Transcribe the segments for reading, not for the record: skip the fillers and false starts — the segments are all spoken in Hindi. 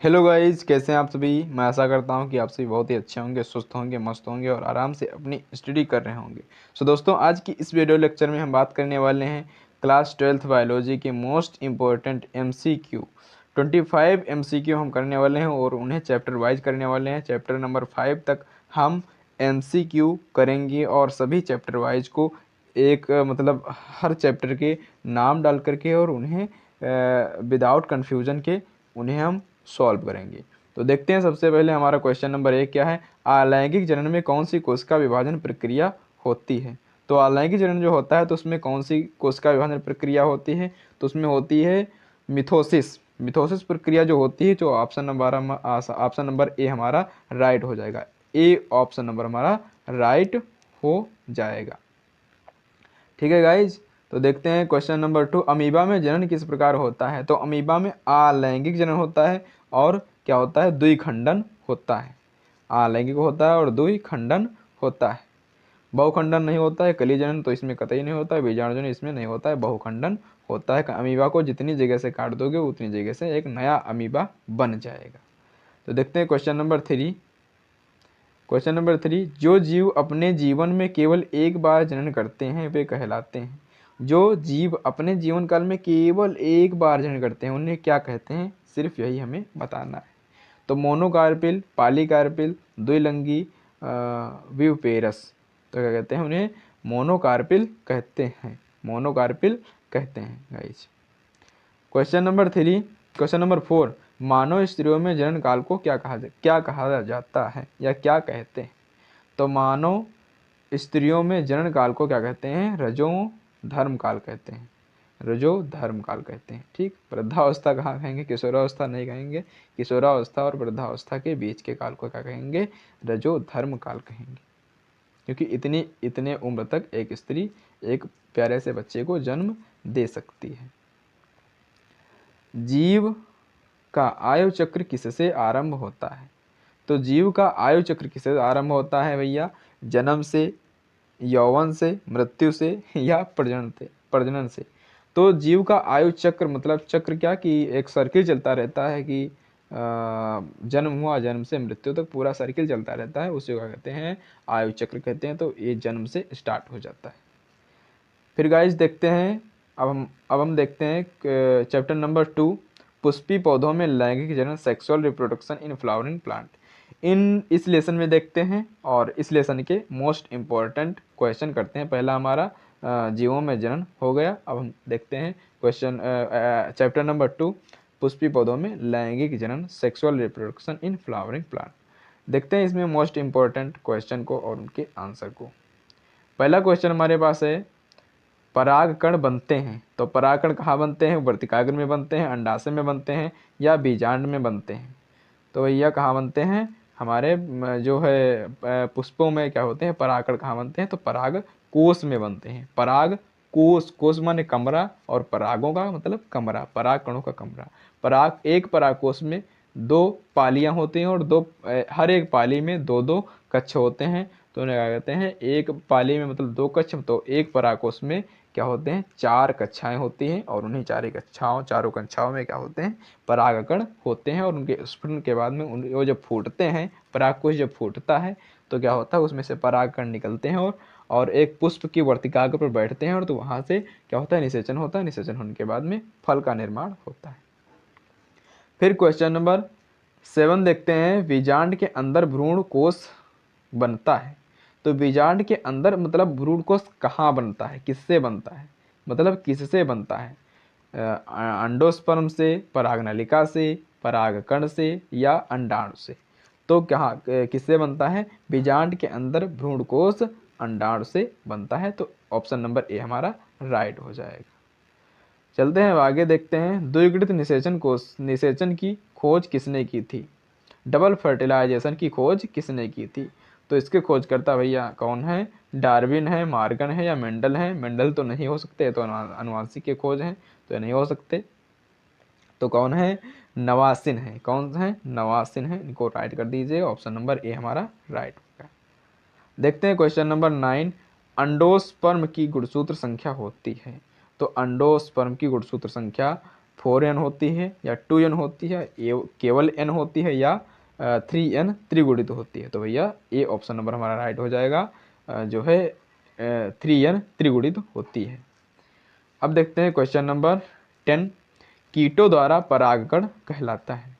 हेलो गाइस, कैसे हैं आप सभी। मैं आशा करता हूं कि आप सभी बहुत ही अच्छे होंगे, स्वस्थ होंगे, मस्त होंगे और आराम से अपनी स्टडी कर रहे होंगे। सो दोस्तों, आज की इस वीडियो लेक्चर में हम बात करने वाले हैं क्लास 12th बायोलॉजी के मोस्ट इम्पोर्टेंट MCQ 25 MCQ हम करने वाले हैं और उन्हें चैप्टर वाइज करने वाले हैं। चैप्टर नंबर 5 तक हम MCQ करेंगे और सभी चैप्टर वाइज को एक मतलब हर चैप्टर के नाम डाल करके और उन्हें विदाउट कन्फ्यूजन के उन्हें हम सॉल्व करेंगे। तो देखते हैं सबसे पहले हमारा क्वेश्चन नंबर 1 क्या है। अलैंगिक जनन में कौन सी कोशिका विभाजन प्रक्रिया होती है। तो अलैंगिक जनन जो होता है तो उसमें कौन सी कोशिका विभाजन प्रक्रिया होती है। तो उसमें होती है मिथोसिस। मिथोसिस प्रक्रिया जो होती है, जो ऑप्शन नंबर ए हमारा राइट हो जाएगा। ए ऑप्शन नंबर हमारा राइट हो जाएगा। ठीक है गाइज। तो देखते हैं क्वेश्चन नंबर 2। अमीबा में जनन किस प्रकार होता है। तो अमीबा में अलैंगिक जनन होता है और क्या होता है, द्विखंडन होता है। अलैंगिक होता है और द्विखंडन होता है। बहुखंडन नहीं होता है। कली जनन तो इसमें कतई नहीं होता है। बीजाणु जनन इसमें नहीं होता है। बहुखंडन होता है। अमीबा को जितनी जगह से काट दोगे उतनी जगह से एक नया अमीबा बन जाएगा। तो देखते हैं क्वेश्चन नंबर 3। क्वेश्चन नंबर 3, जो जीव अपने जीवन में केवल एक बार जनन करते हैं वे कहलाते हैं। जो जीव अपने जीवन काल में केवल एक बार जनन करते हैं उन्हें क्या कहते हैं, सिर्फ यही हमें बताना है। तो मोनोकार्पिल, पॉलीकार्पिल, द्विलिंगी, विवपेरस। तो क्या कहते हैं उन्हें, मोनोकार्पिल कहते हैं। मोनोकार्पिल कहते हैं guys. Question number 3। Question number 4, मानव स्त्रियों में जनन काल को क्या कहा जाता है या क्या कहते हैं। तो मानव स्त्रियों में जनन काल को क्या कहते हैं, रजो धर्म काल कहते हैं। रजो धर्म काल कहते हैं। ठीक। वृद्धावस्था कहाँ कहेंगे, किशोरावस्था नहीं कहेंगे। किशोरावस्था और वृद्धावस्था के बीच के काल को क्या कहेंगे, रजो धर्म काल कहेंगे। क्योंकि इतने उम्र तक एक स्त्री एक प्यारे से बच्चे को जन्म दे सकती है। जीव का आयु चक्र किससे आरंभ होता है। तो जीव का आयु चक्र किससे आरंभ होता है भैया, जन्म से, यौवन से, मृत्यु से या प्रजनन से। तो जीव का आयु चक्र मतलब चक्र क्या कि एक सर्किल चलता रहता है कि जन्म हुआ, जन्म से मृत्यु तक पूरा सर्किल चलता रहता है, उसे क्या कहते हैं, आयु चक्र कहते हैं। तो ये जन्म से स्टार्ट हो जाता है। फिर गाइस देखते हैं, अब हम देखते हैं चैप्टर नंबर 2, पुष्पी पौधों में लैंगिक जनन, sexual reproduction in flowering plant. इस लेसन में देखते हैं और इस लेसन के मोस्ट इम्पॉर्टेंट क्वेश्चन करते हैं। पहला हमारा जीवों में जनन हो गया। अब हम देखते हैं क्वेश्चन चैप्टर नंबर 2, पुष्पी पौधों में लैंगिक जनन, sexual reproduction in flowering plant. देखते हैं इसमें मोस्ट इम्पॉर्टेंट क्वेश्चन को और उनके आंसर को। पहला क्वेश्चन हमारे पास है, परागकण बनते हैं। तो परागकण कहाँ बनते हैं, वर्तिकाग्र में बनते हैं, अंडाशय में बनते हैं या बीजांड में बनते हैं। तो भैया कहाँ बनते हैं, हमारे जो है पुष्पों में क्या होते हैं, परागकण कहाँ बनते हैं, तो पराग कोश में बनते हैं। पराग कोश, कोश माने कमरा और परागों का मतलब कमरा, पराग कणों का कमरा। एक पराग कोश में 2 पालियां होती हैं और हर एक पाली में 2-2 कक्ष होते हैं। तो उन्हें क्या कहते हैं, एक पाली में मतलब 2 कक्ष, तो एक परागकोश में क्या होते हैं, 4 कक्षाएं होती हैं और उन्हीं चारों कक्षाओं में क्या होते हैं, परागकण होते हैं। और उनके स्फुटन के बाद में वो जब फूटते हैं, परागकोश जब फूटता है तो क्या होता है, उसमें से परागकण निकलते हैं और एक पुष्प की वर्तिकाग्र पर बैठते हैं और तो वहाँ से क्या होता है, निषेचन होता है। निषेचन होने के बाद में फल का निर्माण होता है। फिर क्वेश्चन नंबर 7 देखते हैं, बीजांड के अंदर भ्रूण कोश बनता है। तो बीजांड के अंदर मतलब भ्रूण कोश कहाँ बनता है, किससे बनता है, मतलब किससे बनता है, अंडोस्पर्म से, परागनलिका से, परागकण से या अंडाणु से। तो कहाँ किससे बनता है, बीजांड के अंदर भ्रूण कोश अंडाणु से बनता है। तो ऑप्शन नंबर ए हमारा राइट हो जाएगा। चलते हैं अब आगे देखते हैं, द्विगुणित निषेचन की खोज किसने की थी। डबल फर्टिलाइजेशन की खोज किसने की थी। तो इसके खोजकर्ता भैया कौन है, डार्विन है, मार्गन है या मेंडल है। मेंडल तो नहीं हो सकते, तो अनुवांशिक के खोज हैं, तो नहीं हो सकते। तो कौन है, नवासिन है। कौन है, नवासिन है। इनको राइट कर दीजिए, ऑप्शन नंबर ए हमारा राइट होगा। देखते हैं क्वेश्चन नंबर 9, अंडोस्पर्म की गुणसूत्र संख्या होती है। तो अंडोस्पर्म की गुणसूत्र संख्या 4n होती है या 2n होती है, केवल n होती है, या 3n त्रिगुणित होती है। तो भैया ए ऑप्शन नंबर हमारा राइट हो जाएगा, जो है 3n त्रिगुणित होती है। अब देखते हैं क्वेश्चन नंबर 10, कीटों द्वारा परागकण कहलाता है।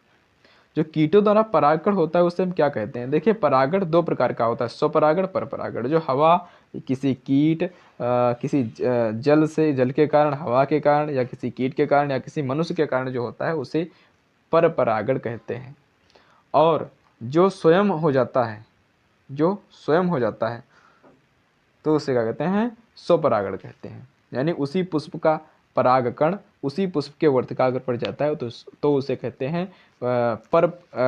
जो कीटों द्वारा परागकण होता है उसे हम क्या कहते हैं? देखिए, परागण दो प्रकार का होता है, स्वपरागण, परपरागण। जो हवा, किसी कीट, किसी जल से, जल के कारण, हवा के कारण, या किसी कीट के कारण, या किसी मनुष्य के कारण जो होता है उसे परपरागण कहते हैं। और जो स्वयं हो जाता है, जो स्वयं हो जाता है, तो उसे क्या कहते हैं? स्वपरागण कहते हैं। यानी उसी पुष्प का परागकण उसी पुष्प के वर्तिकाग्र पर जाता है तो उसे कहते हैं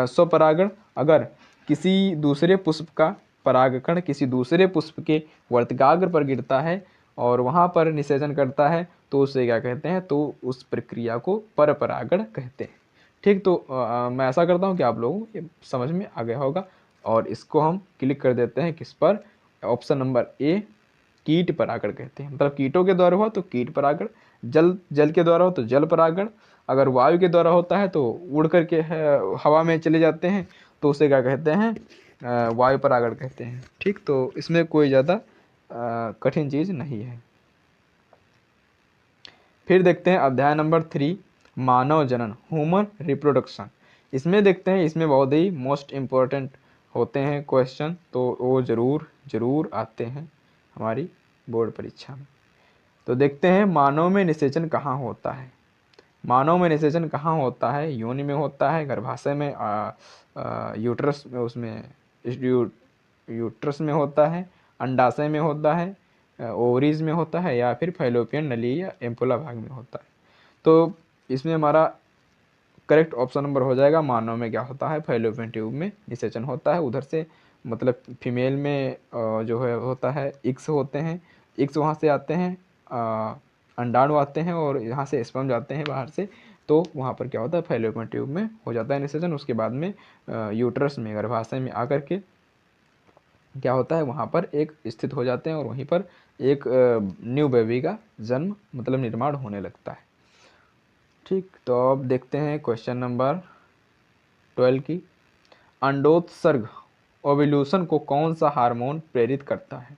स्वपरागण। अगर किसी दूसरे पुष्प का परागकण किसी दूसरे पुष्प के वर्तिकाग्र पर गिरता है और वहाँ पर निषेचन करता है तो उसे क्या कहते हैं? तो उस प्रक्रिया को परपरागण कहते हैं। ठीक, तो मैं ऐसा करता हूँ कि आप लोगों को ये समझ में आ गया होगा, और इसको हम क्लिक कर देते हैं किस पर? ऑप्शन नंबर ए, कीट परागण कहते हैं। मतलब कीटों के द्वारा हुआ तो कीट परागण, जल के द्वारा हो तो जल परागण, अगर वायु के द्वारा होता है तो उड़ करके हवा में चले जाते हैं तो उसे क्या कहते हैं? वायु परागण कहते हैं। ठीक, तो इसमें कोई ज़्यादा कठिन चीज़ नहीं है। फिर देखते हैं अध्याय नंबर 3, मानव जनन, ह्यूमन रिप्रोडक्शन। इसमें देखते हैं, इसमें बहुत ही मोस्ट इम्पोर्टेंट होते हैं क्वेश्चन, तो वो ज़रूर आते हैं हमारी बोर्ड परीक्षा में। तो देखते हैं, मानव में निषेचन कहाँ होता है? मानव में निषेचन कहाँ होता है? योनि में होता है, गर्भाशय में, यूट्रस में, उसमें यूट्रस में होता है, अंडाशय में होता है, ओवरीज में होता है, या फिर फैलोपियन नली या एम्पुला भाग में होता है। तो इसमें हमारा करेक्ट ऑप्शन नंबर हो जाएगा, मानव में क्या होता है? फैलोपियन ट्यूब में निषेचन होता है। उधर से मतलब फीमेल में जो है होता है, इक्स होते हैं, इक्स वहाँ से आते हैं, अंडाणु आते हैं, और यहाँ से स्पर्म जाते हैं बाहर से, तो वहाँ पर क्या होता है? फैलोपियन ट्यूब में हो जाता है निषेचन। उसके बाद में यूट्रस में, गर्भाशय में आकर के क्या होता है? वहाँ पर एक स्थित हो जाते हैं और वहीं पर एक न्यू बेबी का जन्म मतलब निर्माण होने लगता है। ठीक, तो अब देखते हैं क्वेश्चन नंबर 12 की, अंडोत्सर्ग, ओव्यूलेशन को कौन सा हार्मोन प्रेरित करता है?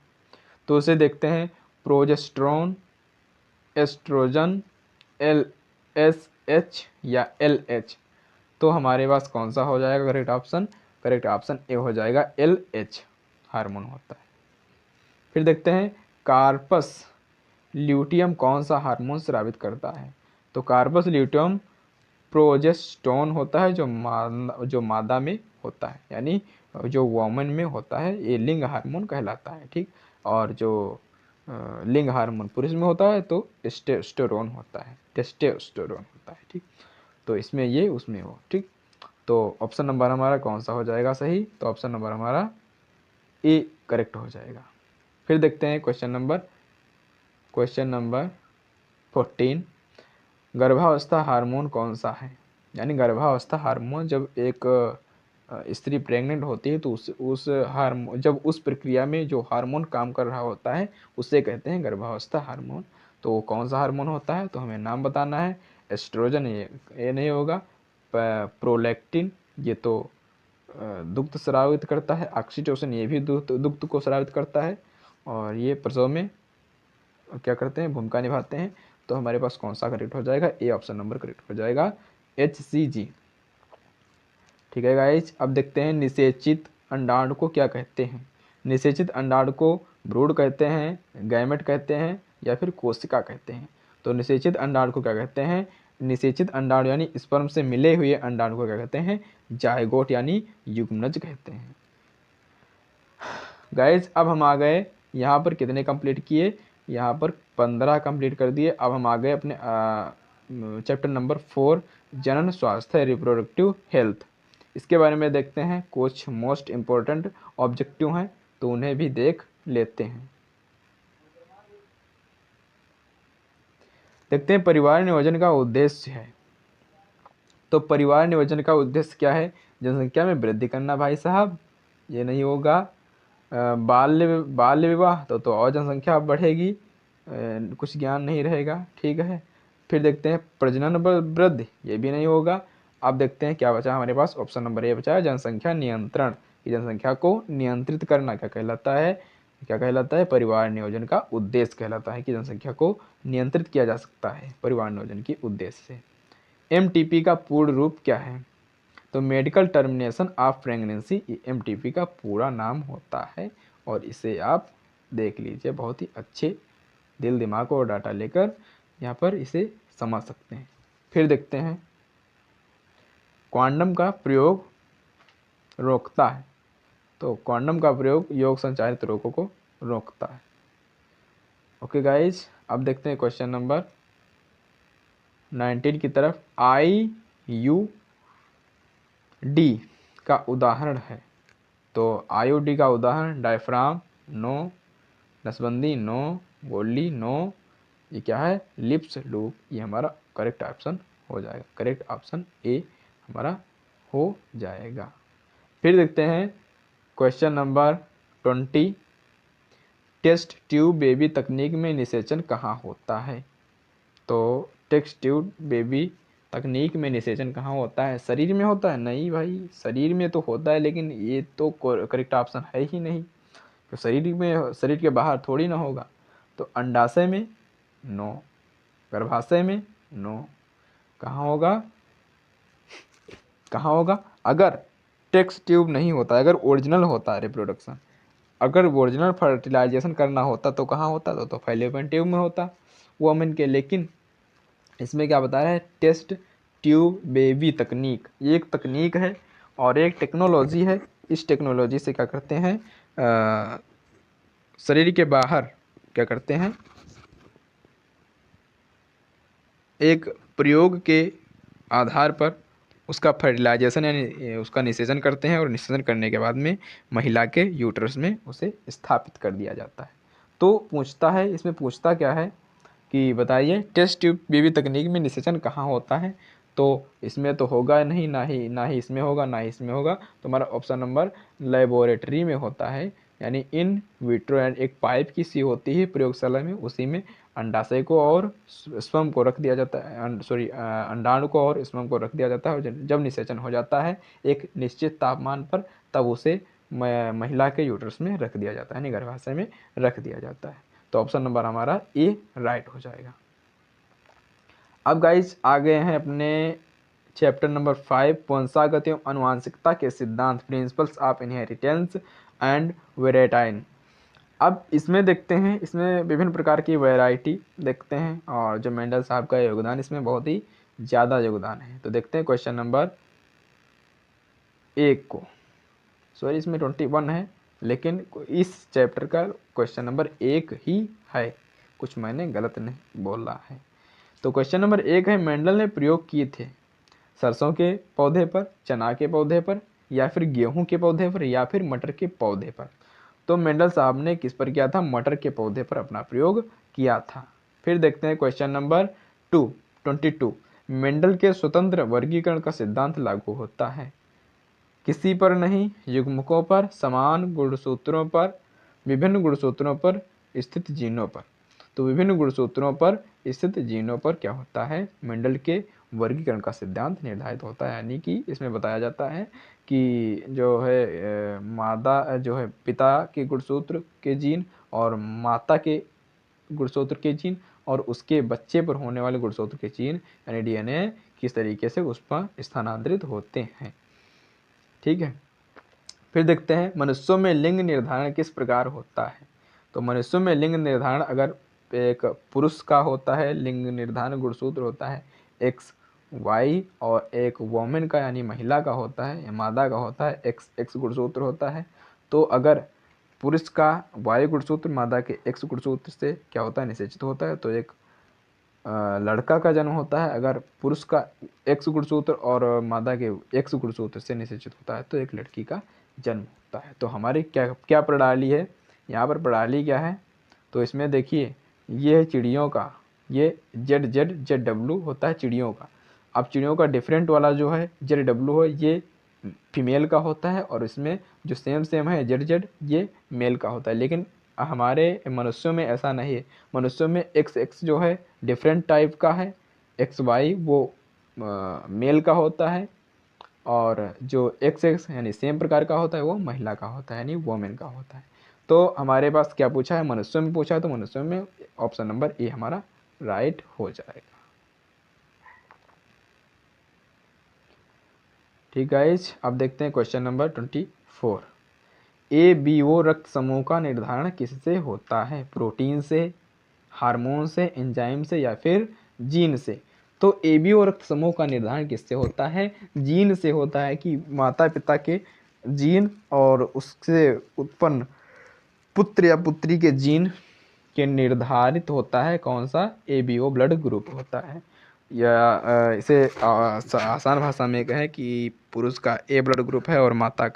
तो उसे देखते हैं, प्रोजेस्टेरोन, एस्ट्रोजन, LSH या LH। तो हमारे पास कौन सा हो जाएगा correct option? Correct option A हो जाएगा, LH हार्मोन होता है। फिर देखते हैं, कार्पस ल्यूटियम कौन सा हार्मोन स्रावित करता है? तो कार्पस ल्यूटियम प्रोजेस्टेरोन होता है, जो मादा में होता है, यानी जो वोमन में होता है, ये लिंग हार्मोन कहलाता है। ठीक, और जो लिंग हार्मोन पुरुष में होता है तो टेस्टोस्टेरोन होता है, टेस्टोस्टेरोन होता है। ठीक, तो इसमें ये, उसमें वो। ठीक, तो ऑप्शन नंबर हमारा कौन सा हो जाएगा सही? तो ऑप्शन नंबर हमारा ए करेक्ट हो जाएगा। फिर देखते हैं क्वेश्चन नंबर 14, गर्भावस्था हार्मोन कौन सा है? यानी गर्भावस्था हार्मोन, जब एक स्त्री प्रेग्नेंट होती है तो उस हार्मोन, जब उस प्रक्रिया में जो हार्मोन काम कर रहा होता है उसे कहते हैं गर्भावस्था हार्मोन। तो वो कौन सा हार्मोन होता है? तो हमें नाम बताना है। एस्ट्रोजन ये नहीं होगा, प्रोलैक्टिन ये तो दुग्ध स्रावित करता है, ऑक्सीटोसिन ये भी दुग्ध को स्रावित करता है, और ये प्रसव में क्या करते हैं? भूमिका निभाते हैं। तो हमारे पास कौन सा करेक्ट हो जाएगा? ए ऑप्शन नंबर करेक्ट हो जाएगा, HCG। ठीक है गाइस, अब देखते हैं, निषेचित अंडाणु को क्या कहते हैं? निषेचित अंडाणु को भ्रूण कहते हैं, गैमेट कहते हैं, या फिर कोशिका कहते हैं। तो निषेचित अंडाणु को क्या कहते हैं? निषेचित अंडाणु यानी स्पर्म से मिले हुए अंडाणु को क्या कहते हैं? जायगोट यानी युग्मनज कहते हैं। गाइज, अब हम आ गए यहाँ पर, कितने कंप्लीट किए? यहाँ पर 15 कंप्लीट कर दिए। अब हम आ गए अपने चैप्टर नंबर 4, जनन स्वास्थ्य, रिप्रोडक्टिव हेल्थ। इसके बारे में देखते हैं, कुछ मोस्ट इम्पोर्टेंट ऑब्जेक्टिव हैं तो उन्हें भी देख लेते हैं। देखते हैं, परिवार नियोजन का उद्देश्य है। तो परिवार नियोजन का उद्देश्य क्या है? जनसंख्या में वृद्धि करना भाई साहब, ये नहीं होगा। बाल्य विवाह तो और जनसंख्या बढ़ेगी, कुछ ज्ञान नहीं रहेगा। ठीक है, फिर देखते हैं प्रजनन बल वृद्धि, ये भी नहीं होगा। अब देखते हैं क्या बचा हमारे पास, ऑप्शन नंबर ए बचा है जनसंख्या नियंत्रण, कि जनसंख्या को नियंत्रित करना क्या कहलाता है, क्या कहलाता है, परिवार नियोजन का उद्देश्य कहलाता है, कि जनसंख्या को नियंत्रित किया जा सकता है परिवार नियोजन के उद्देश्य से। एमटीपी का पूर्ण रूप क्या है, तो medical termination of pregnancy MTP का पूरा नाम होता है, और इसे आप देख लीजिए, बहुत ही अच्छे दिल दिमाग और डाटा लेकर यहाँ पर इसे समझ सकते हैं। फिर देखते हैं क्वांटम का प्रयोग रोकता है, तो क्वांटम का प्रयोग योग संचालित रोगों को रोकता है। ओके गाइज, अब देखते हैं क्वेश्चन नंबर 19 की तरफ। IUD का उदाहरण है, तो IUD का उदाहरण डायफ्राम नो, नसबंदी नो, गोली नो, ये क्या है, लिप्स लूप, ये हमारा करेक्ट ऑप्शन हो जाएगा, करेक्ट ऑप्शन ए हमारा हो जाएगा। फिर देखते हैं question number 20, test tube baby तकनीक में निषेचन कहाँ होता है, तो टेस्ट ट्यूब बेबी तकनीक में निषेचन कहाँ होता है, शरीर में होता है, नहीं भाई शरीर में तो होता है, लेकिन ये तो करेक्ट ऑप्शन है ही नहीं, तो शरीर में, शरीर के बाहर थोड़ी ना होगा। तो अंडाशय में नो, गर्भाशय में नो, कहाँ होगा, कहाँ होगा, अगर टेक्स्ट ट्यूब नहीं होता, अगर ओरिजिनल होता है रिप्रोडक्शन, अगर ओरिजिनल फर्टिलाइजेशन करना होता तो कहाँ होता, तो फैलोपियन ट्यूब में होता वुमेन के। लेकिन इसमें क्या बता रहा है, टेस्ट ट्यूब बेबी तकनीक, ये एक तकनीक है और एक टेक्नोलॉजी है। इस टेक्नोलॉजी से क्या करते हैं, शरीर के बाहर क्या करते हैं, एक प्रयोग के आधार पर उसका फर्टिलाइजेशन यानी उसका निषेचन करते हैं, और निषेचन करने के बाद में महिला के यूट्रस में उसे स्थापित कर दिया जाता है। तो पूछता है, इसमें पूछता क्या है कि बताइए टेस्ट ट्यूब बेबी तकनीक में निषेचन कहाँ होता है, तो इसमें तो होगा नहीं, ना ही इसमें होगा, ना ही इसमें होगा, तो हमारा ऑप्शन नंबर लेबोरेटरी में होता है, यानी इन विट्रो, एंड एक पाइप की सी होती है प्रयोगशाला में, उसी में अंडाशय को और स्पर्म को रख दिया जाता है, सॉरी अंडाणु को और स्पर्म को रख दिया जाता है, और जब निषेचन हो जाता है एक निश्चित तापमान पर, तब उसे महिला के यूट्रस में रख दिया जाता है, यानी गर्भाशय में रख दिया जाता है। तो ऑप्शन नंबर हमारा ए राइट हो जाएगा। अब गाइज आ गए हैं अपने चैप्टर नंबर 5, वंशागत एवं आनुवांशिकता के सिद्धांत, प्रिंसिपल्स ऑफ इनहेरिटेंस एंड वेराइटाइन। अब इसमें देखते हैं, इसमें विभिन्न प्रकार की वैरायटी देखते हैं, और जो मेंडल साहब का योगदान इसमें बहुत ही ज़्यादा योगदान है। तो देखते हैं क्वेश्चन नंबर 1 को, सॉरी इसमें 21 है, लेकिन इस चैप्टर का क्वेश्चन नंबर 1 ही है, कुछ मैंने गलत नहीं बोला है। तो क्वेश्चन नंबर 1 है, मेंडल ने प्रयोग किए थे सरसों के पौधे पर, चना के पौधे पर, या फिर गेहूं के पौधे पर, या फिर मटर के पौधे पर। तो मेंडल साहब ने किस पर किया था, मटर के पौधे पर अपना प्रयोग किया था। फिर देखते हैं क्वेश्चन नंबर 22, मेंडल के स्वतंत्र वर्गीकरण का सिद्धांत लागू होता है, किसी पर नहीं, युग्मकों पर, समान गुणसूत्रों पर, विभिन्न गुणसूत्रों पर स्थित जीनों पर। तो विभिन्न गुणसूत्रों पर स्थित जीनों पर क्या होता है, मेंडल के वर्गीकरण का सिद्धांत निर्धारित होता है, यानी कि इसमें बताया जाता है कि जो है मादा जो है पिता के गुणसूत्र के जीन और माता के गुणसूत्र के जीन और उसके बच्चे पर होने वाले गुणसूत्र के जीन यानी डीएनए किस तरीके से उस पर स्थानांतरित होते हैं। ठीक है, फिर देखते हैं मनुष्यों में लिंग निर्धारण किस प्रकार होता है। तो मनुष्यों में लिंग निर्धारण अगर एक पुरुष का होता है, लिंग निर्धारण गुणसूत्र होता है XY, और एक वोमेन का यानी महिला का होता है या मादा का होता है XX गुणसूत्र होता है। तो अगर पुरुष का Y गुणसूत्र मादा के X गुणसूत्र से क्या होता है, निषेचित होता है, तो एक लड़का का जन्म होता है। अगर पुरुष का X गुणसूत्र और मादा के X गुणसूत्र से निषेचित होता है तो एक लड़की का जन्म होता है। तो हमारी क्या क्या प्रणाली है, यहाँ पर प्रणाली क्या है, तो इसमें देखिए ये है चिड़ियों का, ये ZW होता है चिड़ियों का। अब चिड़ियों का डिफरेंट वाला जो है ZW है, ये फीमेल का होता है, और इसमें जो सेम है ZZ ये मेल का होता है। लेकिन हमारे मनुष्यों में ऐसा नहीं है, मनुष्यों में XX जो है डिफरेंट टाइप का है, एक्स वाई वो मेल का होता है, और जो एक्स एक्स यानी सेम प्रकार का होता है वो महिला का होता है, यानी वोमेन का होता है। तो हमारे पास क्या पूछा है, मनुष्यों में पूछा है, तो मनुष्यों में ऑप्शन नंबर ए हमारा राइट हो जाएगा। ठीक गाइज, अब देखते हैं question number 24। A B O रक्त समूह का निर्धारण किससे होता है, प्रोटीन से, हार्मोन से, एंजाइम से, या फिर जीन से। तो ए बी ओ रक्त समूह का निर्धारण किससे होता है, जीन से होता है, कि माता पिता के जीन और उससे उत्पन्न पुत्र या पुत्री के जीन के निर्धारित होता है कौन सा A B O blood group होता है। या इसे आसान भाषा में कहें कि पुरुष का ए ब्लड ग्रुप है और मादा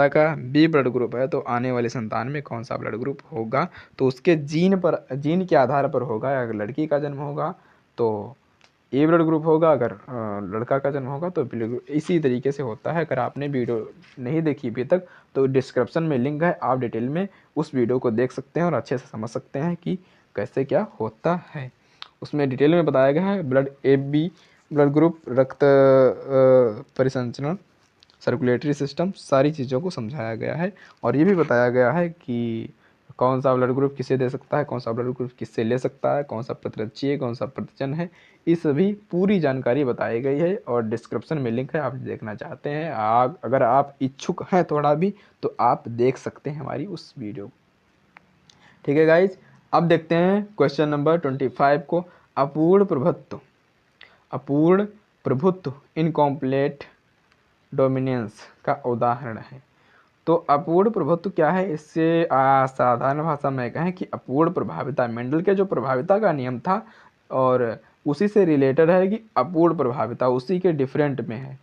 का बी ब्लड ग्रुप है, तो आने वाली संतान में कौन सा ब्लड ग्रुप होगा, तो उसके जीन के आधार पर होगा। अगर लड़की का जन्म होगा तो ए ब्लड ग्रुप होगा, अगर लड़का का जन्म होगा तो बी ब्लड ग्रुप। इसी तरीके से होता है। अगर आपने वीडियो नहीं देखी अभी तक तो डिस्क्रिप्शन में लिंक है, आप डिटेल में उस वीडियो को देख सकते हैं और अच्छे से समझ सकते हैं कि कैसे क्या होता है। उसमें डिटेल में बताया गया है blood A B blood group, रक्त परिसंचरण, सर्कुलेटरी सिस्टम, सारी चीज़ों को समझाया गया है। और ये भी बताया गया है कि कौन सा ब्लड ग्रुप किसे दे सकता है, कौन सा ब्लड ग्रुप किससे ले सकता है, कौन सा प्रतिरक्षी है, कौन सा प्रतिजन है, ये सभी पूरी जानकारी बताई गई है। और डिस्क्रिप्शन में लिंक है, आप देखना चाहते हैं, अगर आप इच्छुक हैं थोड़ा भी तो आप देख सकते हैं हमारी उस वीडियो। ठीक है गाइज, अब देखते हैं क्वेश्चन नंबर 25 को। अपूर्ण प्रभुत्व, अपूर्ण प्रभुत्व इनकॉम्प्लीट डोमिनेंस का उदाहरण है। तो अपूर्ण प्रभुत्व क्या है, इससे साधारण भाषा में कहें कि अपूर्ण प्रभाविता, मेंडल के जो प्रभाविता का नियम था और उसी से रिलेटेड है कि अपूर्ण प्रभाविता उसी के डिफरेंट में है।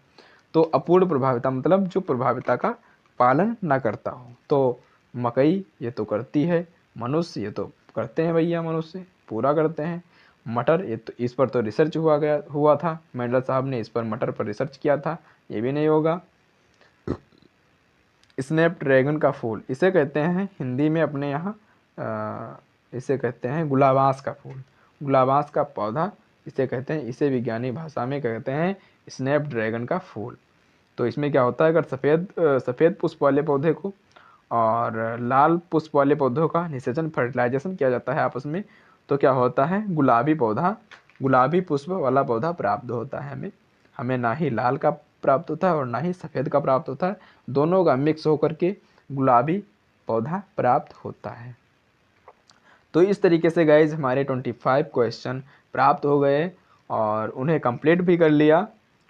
तो अपूर्ण प्रभाविता मतलब जो प्रभाविता का पालन ना करता हो। तो मकई ये तो करती है, मनुष्य ये तो करते हैं भैया, मनुष्य पूरा करते हैं। मटर ये तो, इस पर तो रिसर्च हुआ था, मेंडल साहब ने इस पर मटर पर रिसर्च किया था, ये भी नहीं होगा। स्नैपड्रैगन का फूल, इसे कहते हैं हिंदी में अपने यहाँ इसे कहते हैं गुलाबांस का फूल, गुलाबांस का पौधा इसे कहते हैं, इसे विज्ञानिक भाषा में कहते हैं स्नैपड्रैगन का फूल। तो इसमें क्या होता है, अगर सफ़ेद पुष्प वाले पौधे को और लाल पुष्प वाले पौधों का निषेचन, फर्टिलाइजेशन किया जाता है आपस में, तो क्या होता है, गुलाबी पुष्प वाला पौधा प्राप्त होता है हमें। हमें ना ही लाल का प्राप्त होता है और ना ही सफ़ेद का प्राप्त होता है, दोनों का मिक्स होकर के गुलाबी पौधा प्राप्त होता है। तो इस तरीके से गाइज हमारे 25 क्वेश्चन प्राप्त हो गए और उन्हें कंप्लीट भी कर लिया।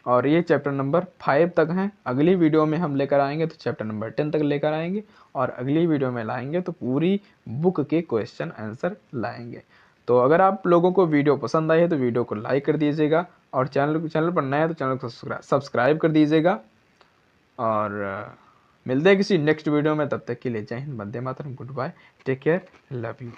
और ये चैप्टर नंबर 5 तक हैं। अगली वीडियो में हम लेकर आएंगे तो चैप्टर नंबर 10 तक लेकर आएंगे, और अगली वीडियो में लाएंगे तो पूरी बुक के क्वेश्चन आंसर लाएंगे। तो अगर आप लोगों को वीडियो पसंद आई है तो वीडियो को लाइक कर दीजिएगा, और चैनल पर नए हैं तो चैनल को सब्सक्राइब कर दीजिएगा। और मिलते हैं किसी नेक्स्ट वीडियो में, तब तक के लिए जय हिंद, वंदे मातरम, goodbye, take care, love you.